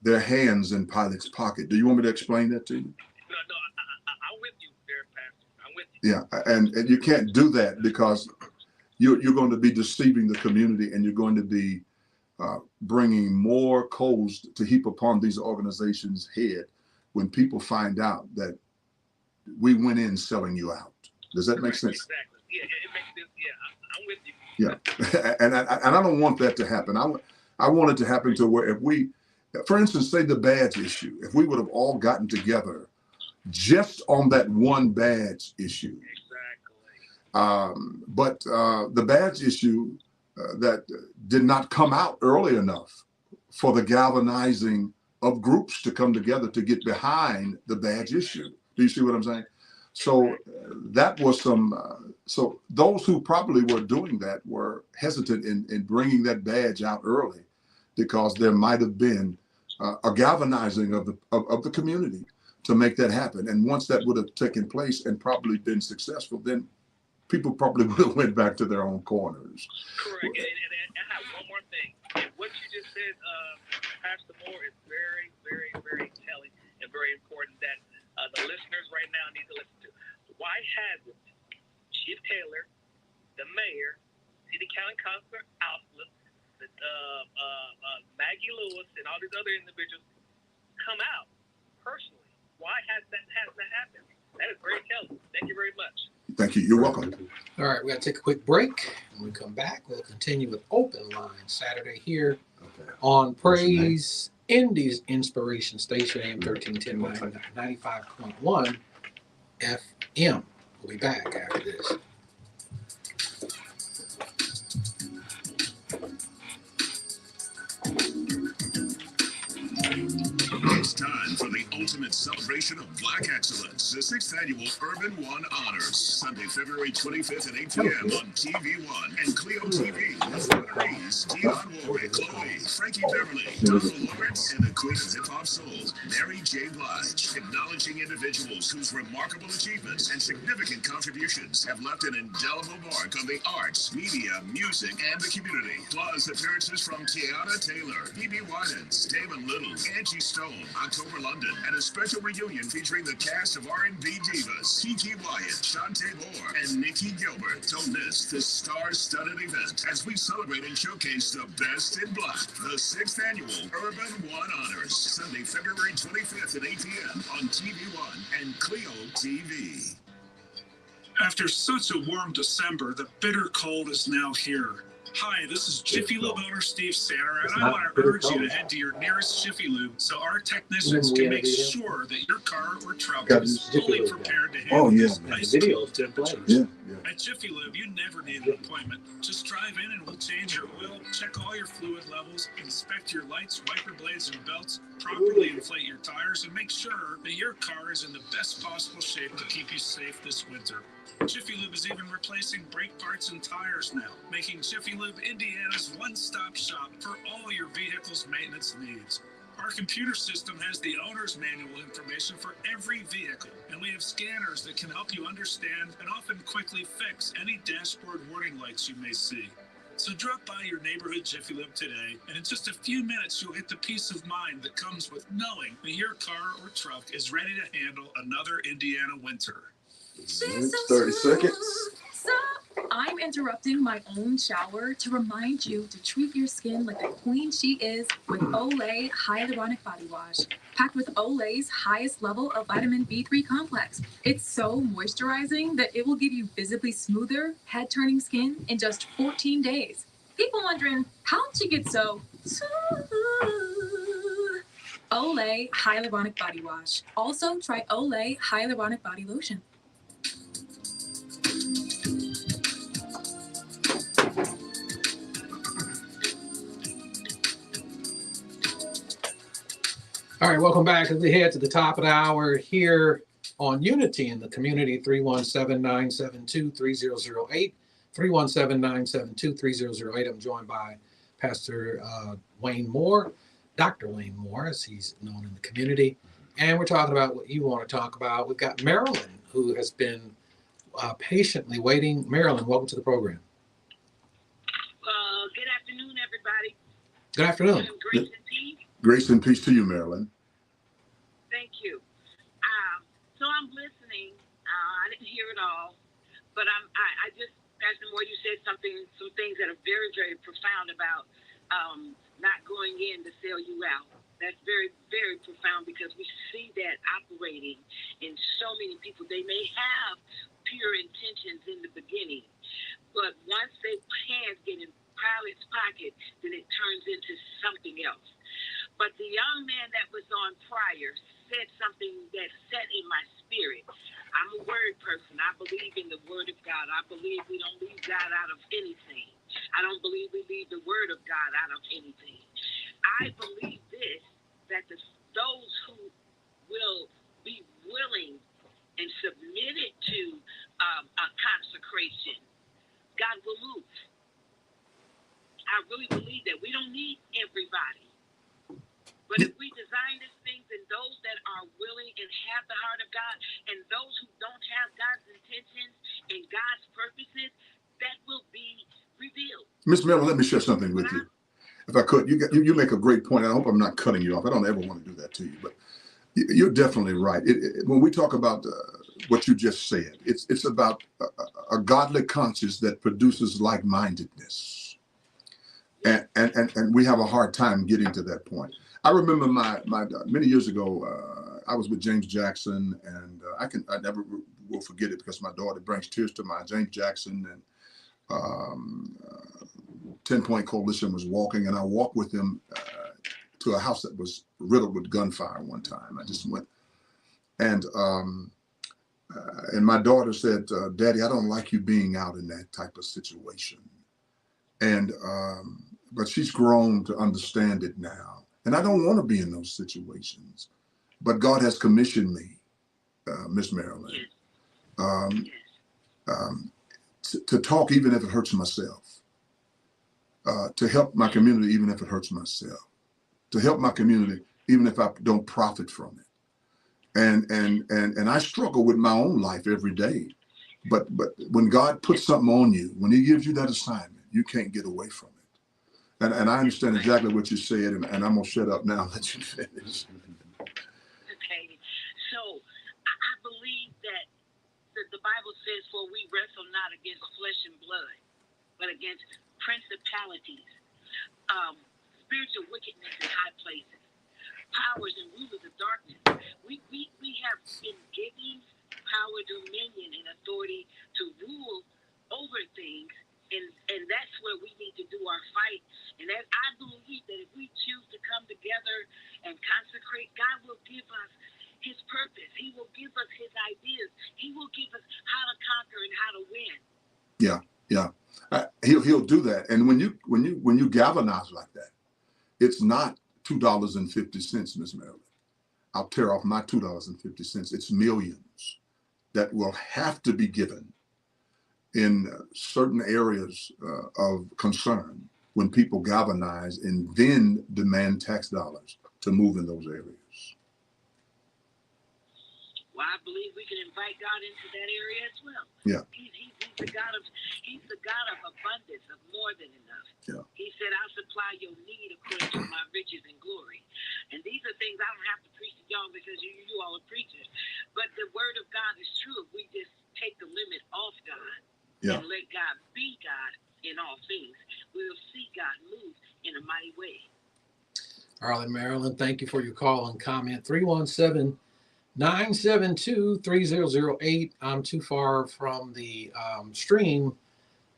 their hands in Pilate's pocket. Do you want me to explain that to you? No, I'm with you there, Pastor. I'm with you. Yeah, and you can't do that because you're going to be deceiving the community, and you're going to be bringing more coals to heap upon these organizations' head when people find out that we went in selling you out. Does that make sense? Exactly. Yeah, it makes sense. Yeah, I'm with you. Yeah, and I don't want that to happen. I want it to happen to where if we, for instance, say the badge issue, if we would have all gotten together just on that one badge issue. Exactly. But the badge issue that did not come out early enough for the galvanizing of groups to come together to get behind the badge issue. Do you see what I'm saying? So that was so those who probably were doing that were hesitant in bringing that badge out early because there might have been a galvanizing of the community to make that happen. And once that would have taken place and probably been successful, then people probably would have went back to their own corners. Correct. And I have one more thing. What you just said, Pastor Moore, is very, very, very telling and very important that the listeners right now need to listen to. Why hasn't Chief Taylor, the mayor, City County Councilor Outlet, Maggie Lewis, and all these other individuals come out personally? Why has that happened? That is very telling. Thank you very much. Thank you. You're welcome. All right, we're going to take a quick break. When we come back, we'll continue with Open Line Saturday here on Praise Indies Inspiration Station, AM 1310 95.1 FM. We'll be back after this. It's time for the ultimate celebration of Black excellence, the 6th annual Urban One Honors, Sunday, February 25th at 8 p.m. on TV1 and Clio TV. With honorees Dionne Warwick, Chloe, Frankie Beverly, Donald Lawrence, and the Queen of Hip Hop Soul, Mary J. Blige, acknowledging individuals whose remarkable achievements and significant contributions have left an indelible mark on the arts, media, music, and the community. Plus appearances from Tiana Taylor, Phoebe Winans, Damon Little, Angie Stone, October London, and a special reunion featuring the cast of R&B divas Kiki Wyatt, Shantae Moore, and Nikki Gilbert. Don't miss this star-studded event as we celebrate and showcase the best in Black. The 6th annual Urban One Honors, Sunday, February 25th at 8 p.m. on TV1 and Clio TV. After such a warm December, the bitter cold is now here. Hi, this is Jiffy Lube owner Steve Sanner, and I want to urge you to head to your nearest Jiffy Lube so our technicians can make sure that your car or truck is fully prepared to handle this nice cold temperatures. At Jiffy Lube, you never need an appointment. Just drive in and we'll change your oil, check all your fluid levels, inspect your lights, wiper blades, and belts, properly inflate your tires, and make sure that your car is in the best possible shape to keep you safe this winter. Jiffy Lube is even replacing brake parts and tires now, making Jiffy Lube Indiana's one-stop shop for all your vehicle's maintenance needs. Our computer system has the owner's manual information for every vehicle, and we have scanners that can help you understand and often quickly fix any dashboard warning lights you may see. So drop by your neighborhood Jiffy Lube today, and in just a few minutes you'll get the peace of mind that comes with knowing that your car or truck is ready to handle another Indiana winter. 30 seconds. So, I'm interrupting my own shower to remind you to treat your skin like the queen she is with Olay Hyaluronic Body Wash. Packed with Olay's highest level of vitamin B3 complex. It's so moisturizing that it will give you visibly smoother, head-turning skin in just 14 days. People wondering, how'd she get so smooth? Olay Hyaluronic Body Wash. Also, try Olay Hyaluronic Body Lotion. All right, welcome back as we head to the top of the hour here on Unity in the community, 317-972-3008, 317-972-3008. I'm joined by Pastor Wayne Moore, Dr. Wayne Moore, as he's known in the community. And we're talking about what you want to talk about. We've got Marilyn, who has been patiently waiting. Marilyn, welcome to the program. Good afternoon, everybody. Good afternoon. Grace and peace. Grace and peace to you, Marilyn. Thank you. So I'm listening. I didn't hear it all, but I just, Pastor Moore, you said some things that are very, very profound about not going in to sell you out. That's very, very profound because we see that operating in so many people. They may have pure intentions in the beginning, but once their hands get in pilot's pocket, then it turns into something else. But the young man that was on prior said something that set in my spirit. I'm a word person. I believe in the word of God. I believe we don't leave God out of anything. I don't believe we leave the word of God out of anything. I believe this, that those who will be willing and submitted to a consecration, God will move. I really believe that. We don't need everybody. But if we design these things and those that are willing and have the heart of God and those who don't have God's intentions and God's purposes, that will be revealed. Miss Marilyn, let me share something with you. If I could, you make a great point. I hope I'm not cutting you off. I don't ever want to do that to you, but you're definitely right. When we talk about what you just said, it's about a godly conscience that produces like-mindedness. And we have a hard time getting to that point. I remember my many years ago, I was with James Jackson, and I never will forget it because my daughter brings tears to my James Jackson and 10 Point Coalition was walking, and I walked with him to a house that was riddled with gunfire one time. I just went, and my daughter said, "Daddy, I don't like you being out in that type of situation," and but she's grown to understand it now. And I don't want to be in those situations. But God has commissioned me, Miss Marilyn, to talk even if it hurts myself, to help my community even if it hurts myself, to help my community even if I don't profit from it. And I struggle with my own life every day. But when God puts something on you, when he gives you that assignment, you can't get away from it. And I understand exactly what you said, and I'm going to shut up now and let you finish. Okay. So I believe that the Bible says, for we wrestle not against flesh and blood, but against principalities, spiritual wickedness in high places, powers and rulers of darkness. We have been given power, dominion, and authority to rule over things. And that's where we need to do our fight. And as I believe that if we choose to come together and consecrate, God will give us his purpose. He will give us his ideas. He will give us how to conquer and how to win. Yeah. He'll do that. And when you galvanize like that, it's not $2.50, Miss Marilyn. I'll tear off my $2.50. It's millions that will have to be given in certain areas of concern when people galvanize and then demand tax dollars to move in those areas. Well, I believe we can invite God into that area as well. Yeah. He's the God of abundance, of more than enough. Yeah. He said, I'll supply your need according to my riches and glory. And these are things I don't have to preach to y'all because you all are preachers. But the word of God is true if we just take the limit off God. Yeah. And let God be God in all things. We'll see God move in a mighty way. All right, Marilyn, thank you for your call and comment. 317-972-3008. I'm too far from the stream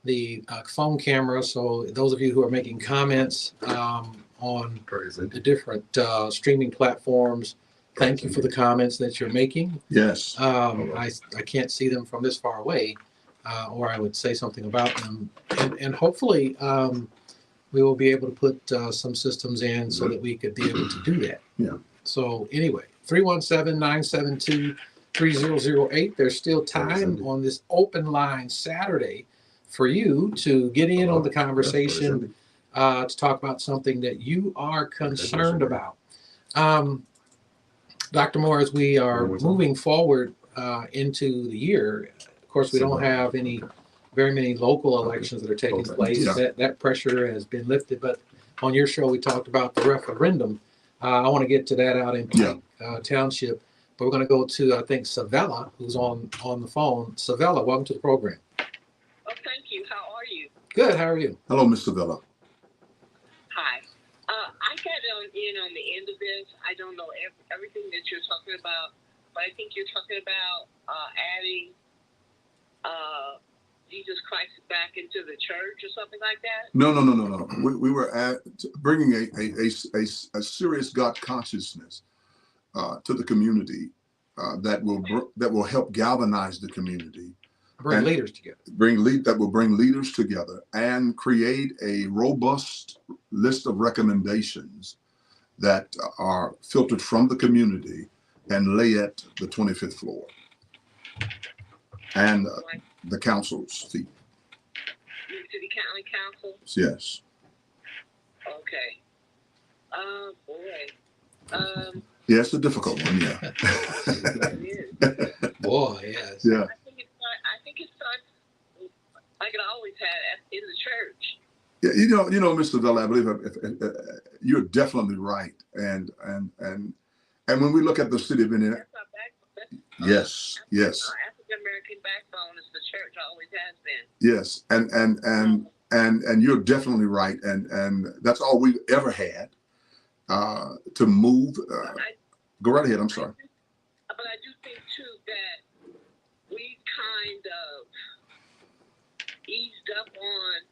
the phone camera. So those of you who are making comments on the different streaming platforms, thank you for the comments that you're making. Yes. I can't see them from this far away, or I would say something about them. And hopefully we will be able to put some systems in so that we could be able to do that. Yeah. So anyway, 317-972-3008. There's still time on this open line Saturday for you to get in on the conversation, to talk about something that you are concerned about. Dr. Moore, as we are moving forward into the year, of course, we don't have very many local elections that are taking place. Yeah. That pressure has been lifted. But on your show, we talked about the referendum. I want to get to that out in Pike Township. But we're going to go to, I think, Savella, who's on the phone. Savella, welcome to the program. Oh, thank you. How are you? Good. How are you? Hello, Miss Savella. Hi. I got in on the end of this. I don't know everything that you're talking about, but I think you're talking about adding Jesus Christ back into the church or something like that. No. We were bringing a serious God consciousness to the community that will help galvanize the community. Bring leaders together. That will bring leaders together and create a robust list of recommendations that are filtered from the community and lay at the 25th floor and the council's feet. City County Council? Yes. Okay. Boy. Yeah, it's a difficult one, yeah. Boy, yes. Yeah. I think it starts like it always had in the church. Yeah, you know, Mr. Vella, I believe you're definitely right, and when we look at the city of Indianapolis, yes. African American backbone is the church, always has been. Yes, and you're definitely right, and that's all we've ever had to move. Go right ahead. I'm sorry. But I do think too that we kind of eased up on.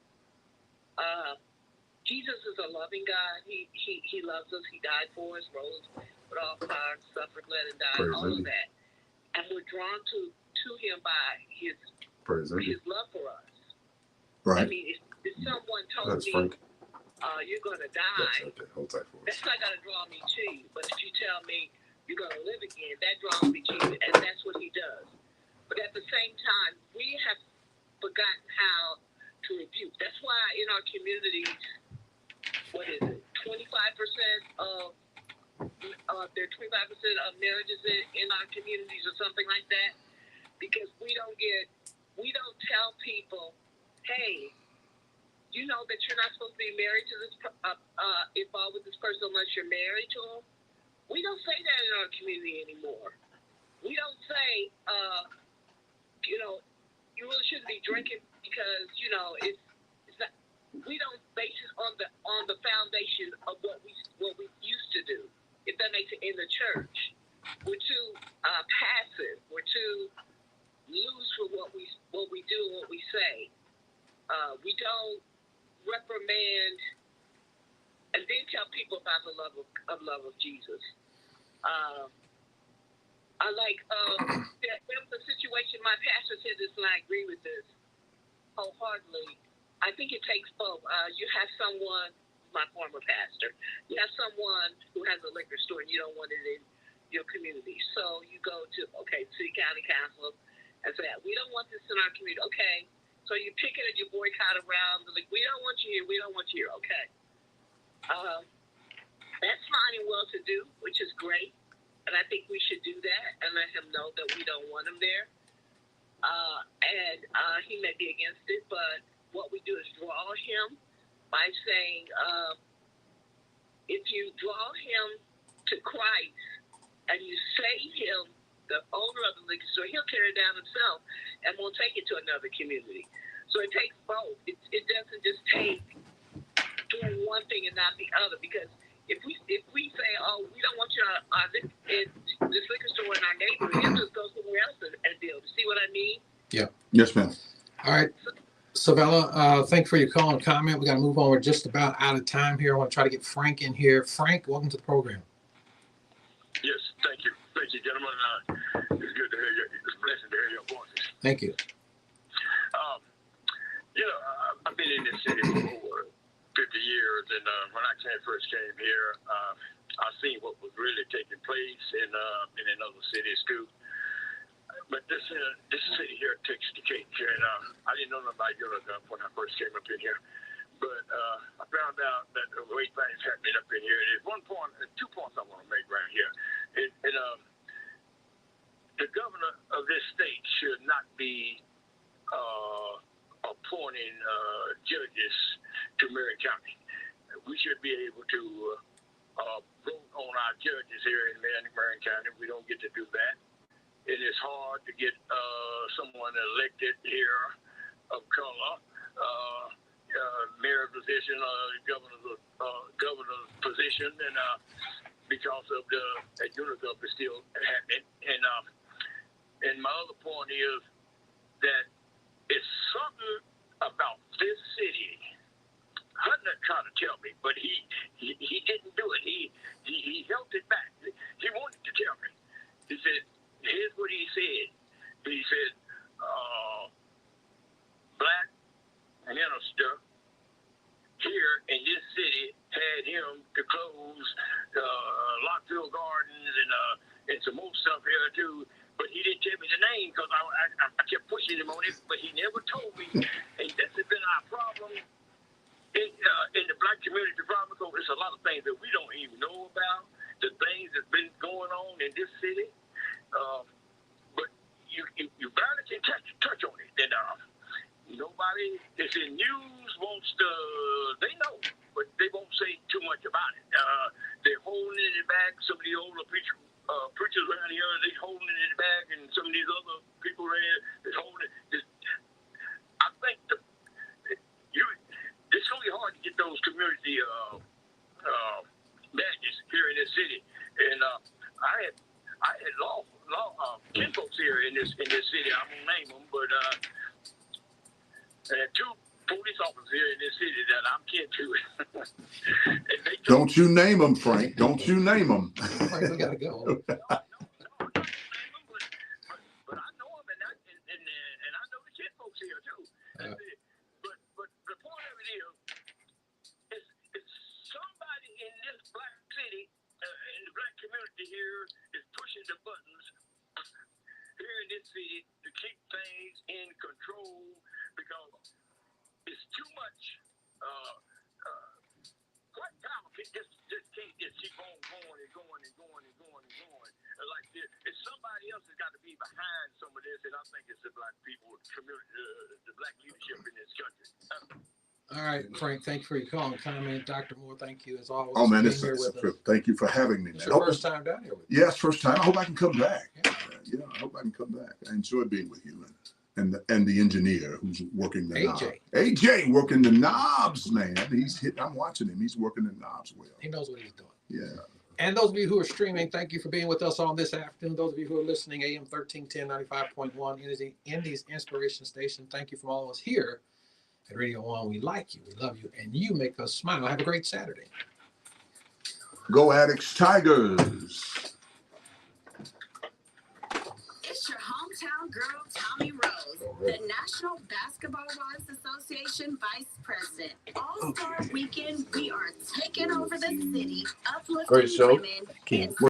Jesus is a loving God. He loves us. He died for us, rose with all power, suffered, bled, and died. All of that, and we're drawn to him by his love for us. Right. I mean, if someone told me you're going to die, that's not going to draw me to you. But if you tell me you're going to live again, that draws me to you, and that's what he does. But at the same time, we have forgotten how to rebuke. That's why in our communities, what is it, 25% of there are 25% of marriages in our communities or something like that, because we don't tell people, hey, you know that you're not supposed to be married to this, involved with this person unless you're married to them. We don't say that in our community anymore. We don't say, you really shouldn't be drinking because, it's not. We don't base it on the foundation of what we used to do. If that makes it in the church, we're too passive. We're too loose for what we do and what we say. We don't reprimand and then tell people about the love of Jesus. I like there was a situation. My pastor said this, and I agree with this wholeheartedly. I think it takes both. You have someone, my former pastor, you have someone who has a liquor store and you don't want it in your community. So you go to, city county council and say, we don't want this in our community. Okay. So you pick it and you boycott around. Like, we don't want you here. We don't want you here. Okay. That's fine and well to do, which is great. And I think we should do that and let him know that we don't want him there. And he may be against it, but what we do is draw him by saying, if you draw him to Christ and you save him, the owner of the liquor store, he'll tear it down himself and won't take it to another community. So it takes both. It doesn't just take doing one thing and not the other, because if we say, oh, we don't want you in this liquor store in our neighborhood, he'll just go somewhere else and build. See what I mean? Yeah. Yes, ma'am. All right. Savella, thanks for your call and comment. We got to move on. We're just about out of time here. I want to try to get Frank in here. Frank, welcome to the program. Yes, thank you, gentlemen. It's good to hear you. It's a blessing to hear your voices. Thank you. I've been in this city for over 50 years, and when I first came here, I seen what was really taking place in other cities too. But this city here takes the cake here, and I didn't know nothing about Utica when I first came up in here. But I found out that the way things happening up in here. There's 2 points I want to make right here. The governor of this state should not be appointing judges to Marion County. We should be able to vote on our judges here in Marion County. We don't get to do that. It is hard to get someone elected here of color, mayor position, governor's position, and because of the Utica is still happening. And my other point is that it's something about this city. Hudner tried to tell me, but he didn't do it. He held it back. He wanted to tell me. He said, here's what he said. He said, black minister here in this city had him to close Lockville Gardens and some more stuff here too. But he didn't tell me the name because I kept pushing him on it, but he never told me. And this has been our problem in the black community problem, because there's a lot of things that we don't even know about, the things that's been going on in this city. But you barely can touch on it. And nobody that's in news wants to, they know, but they won't say too much about it. They're holding it back. Some of the older preachers around here, they're holding it back, and some of these other people around here, they're holding it. I think it's really hard to get those community badges here in this city. And I had law kinfolks here in this city. I won't name them, but I had 2 police officers here in this city that I'm kin to. Don't you name them, Frank. Don't you name them. Frank, we gotta go. But I know them, and I know the kinfolks here too. But the point of it is somebody in this black city, in the black community here, is pushing the buttons here in this city to keep things in control, because it's too much. White power just can't just keep on going and going and going and going and going like this. It's somebody else has got to be behind some of this, and I think it's the black people, community, the black leadership in this country. All right, Frank, thank you for your call and comment. Dr. Moore, thank you as always. Oh man, thank you for having me. It's your first time down here with me. Yes, first time. I hope I can come back. Yeah, I hope I can come back. I enjoyed being with you and the engineer who's working the knobs. AJ working the knobs, man. I'm watching him. He's working the knobs well. He knows what he's doing. Yeah. And those of you who are streaming, thank you for being with us on this afternoon. Those of you who are listening, AM 1310 95.1, Indy's Inspiration Station. Thank you from all of us here at Radio 1. We like you, we love you, and you make us smile. Have a great Saturday. Go Addicts Tigers. It's your hometown girl, Tommy Rose, the National Basketball Wives Association Vice President. All-Star Weekend, we are taking over the city, uplifting women.